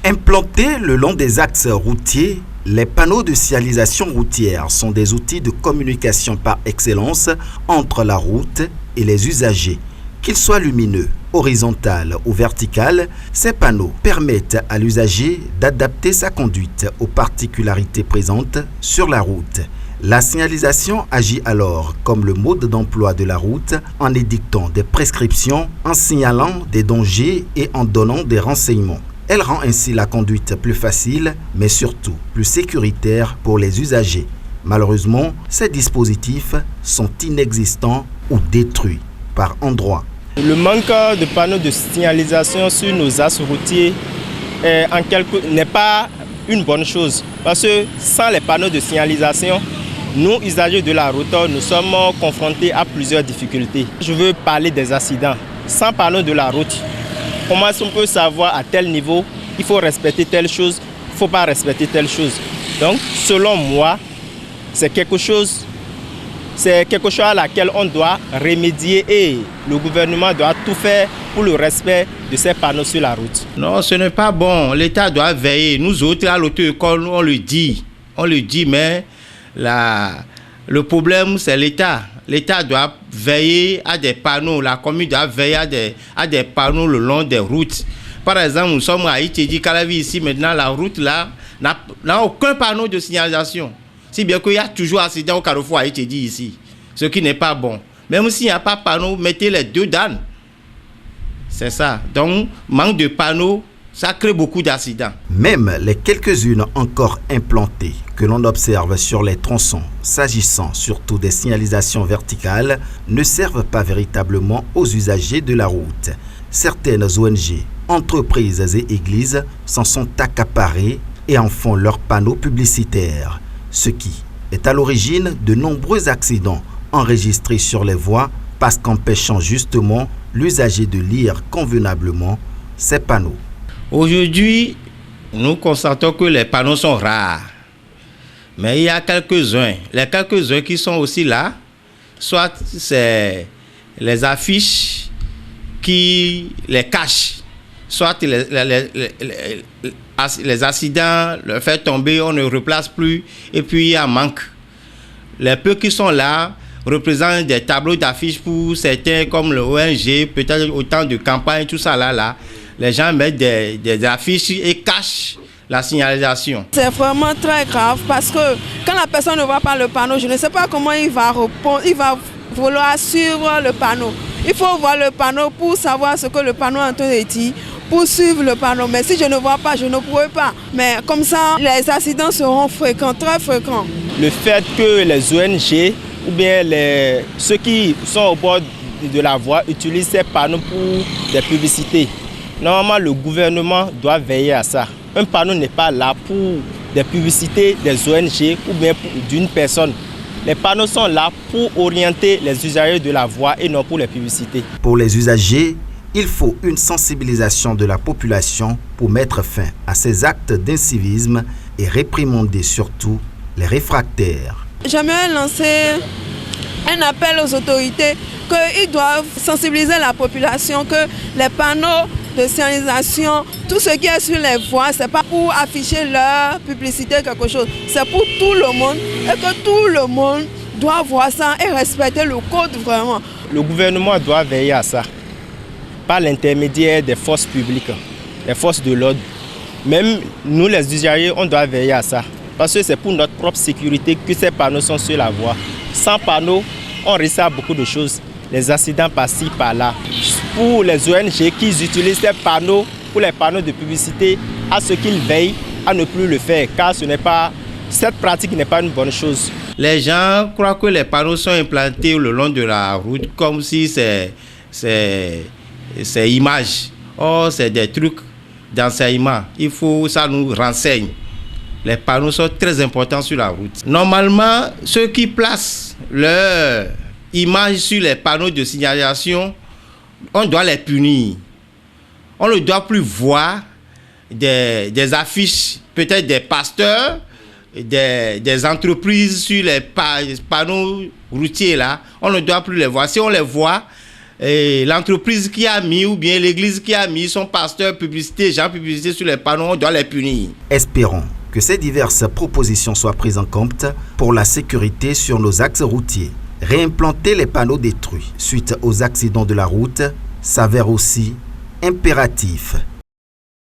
Implantés le long des axes routiers, les panneaux de signalisation routière sont des outils de communication par excellence entre la route et les usagers. Qu'ils soient lumineux, horizontal ou vertical, ces panneaux permettent à l'usager d'adapter sa conduite aux particularités présentes sur la route. La signalisation agit alors comme le mode d'emploi de la route en édictant des prescriptions, en signalant des dangers et en donnant des renseignements. Elle rend ainsi la conduite plus facile, mais surtout plus sécuritaire pour les usagers. Malheureusement, ces dispositifs sont inexistants ou détruits par endroits. Le manque de panneaux de signalisation sur nos axes routiers n'est pas une bonne chose. Parce que sans les panneaux de signalisation, nous, usagers de la route, nous sommes confrontés à plusieurs difficultés. Je veux parler des accidents. Sans panneaux de la route, comment est-ce qu'on peut savoir à tel niveau il faut respecter telle chose, il ne faut pas respecter telle chose. Donc, selon moi, c'est quelque chose à laquelle on doit remédier et le gouvernement doit tout faire pour le respect de ces panneaux sur la route. Non, ce n'est pas bon. L'État doit veiller. Nous autres, à l'auto-école, on le dit, mais le problème, c'est l'État. L'État doit veiller à des panneaux. La commune doit veiller à des panneaux le long des routes. Par exemple, nous sommes à Itedi, Calavi, ici, maintenant, la route là n'a aucun panneau de signalisation. Si bien qu'il y a toujours accident au carrefour à Itedi ici, ce qui n'est pas bon. Même s'il n'y a pas de panneau, mettez les deux dames. C'est ça. Donc, manque de panneaux, ça crée beaucoup d'accidents. Même les quelques-unes encore implantées que l'on observe sur les tronçons, s'agissant surtout des signalisations verticales, ne servent pas véritablement aux usagers de la route. Certaines ONG, entreprises et églises s'en sont accaparées et en font leurs panneaux publicitaires, ce qui est à l'origine de nombreux accidents enregistrés sur les voies parce qu'empêchant justement l'usager de lire convenablement ces panneaux. Aujourd'hui, nous constatons que les panneaux sont rares. Mais il y a quelques-uns. Les quelques-uns qui sont aussi là, soit c'est les affiches qui les cachent, soit les accidents, le fait tomber, on ne replace plus, et puis il y a un manque. Les peu qui sont là représentent des tableaux d'affiches pour certains, comme le ONG, peut-être autant de campagnes, tout ça là. Les gens mettent des affiches et cachent la signalisation. C'est vraiment très grave parce que quand la personne ne voit pas le panneau, je ne sais pas comment il va répondre, il va vouloir suivre le panneau. Il faut voir le panneau pour savoir ce que le panneau est en train de dire, pour suivre le panneau. Mais si je ne vois pas, je ne pourrai pas. Mais comme ça, les accidents seront fréquents, très fréquents. Le fait que les ONG ou bien ceux qui sont au bord de la voie utilisent ces panneaux pour des publicités. Normalement, le gouvernement doit veiller à ça. Un panneau n'est pas là pour des publicités des ONG ou bien d'une personne. Les panneaux sont là pour orienter les usagers de la voie et non pour les publicités. Pour les usagers, il faut une sensibilisation de la population pour mettre fin à ces actes d'incivisme et réprimander surtout les réfractaires. J'aimerais lancer un appel aux autorités qu'ils doivent sensibiliser la population que les panneaux de signalisation, tout ce qui est sur les voies, ce n'est pas pour afficher leur publicité quelque chose, c'est pour tout le monde et que tout le monde doit voir ça et respecter le code vraiment. Le gouvernement doit veiller à ça, par l'intermédiaire des forces publiques, les forces de l'ordre. Même nous les usagers, on doit veiller à ça, parce que c'est pour notre propre sécurité que ces panneaux sont sur la voie. Sans panneaux, on risque à beaucoup de choses. Les accidents par-ci, par-là. Pour les ONG qui utilisent ces panneaux, pour les panneaux de publicité, à ce qu'ils veillent à ne plus le faire, car cette pratique n'est pas une bonne chose. Les gens croient que les panneaux sont implantés le long de la route comme si c'est images. Or, c'est des trucs d'enseignement. Ça nous renseigne. Les panneaux sont très importants sur la route. Normalement, ceux qui placent leur image sur les panneaux de signalisation, on doit les punir. On ne doit plus voir des affiches, peut-être des pasteurs, des entreprises sur les panneaux routiers là. On ne doit plus les voir. Si on les voit, l'entreprise qui a mis ou bien l'église qui a mis son pasteur publicité, genre publicité sur les panneaux, on doit les punir. Espérons que ces diverses propositions soient prises en compte pour la sécurité sur nos axes routiers. Réimplanter les panneaux détruits suite aux accidents de la route s'avère aussi impératif.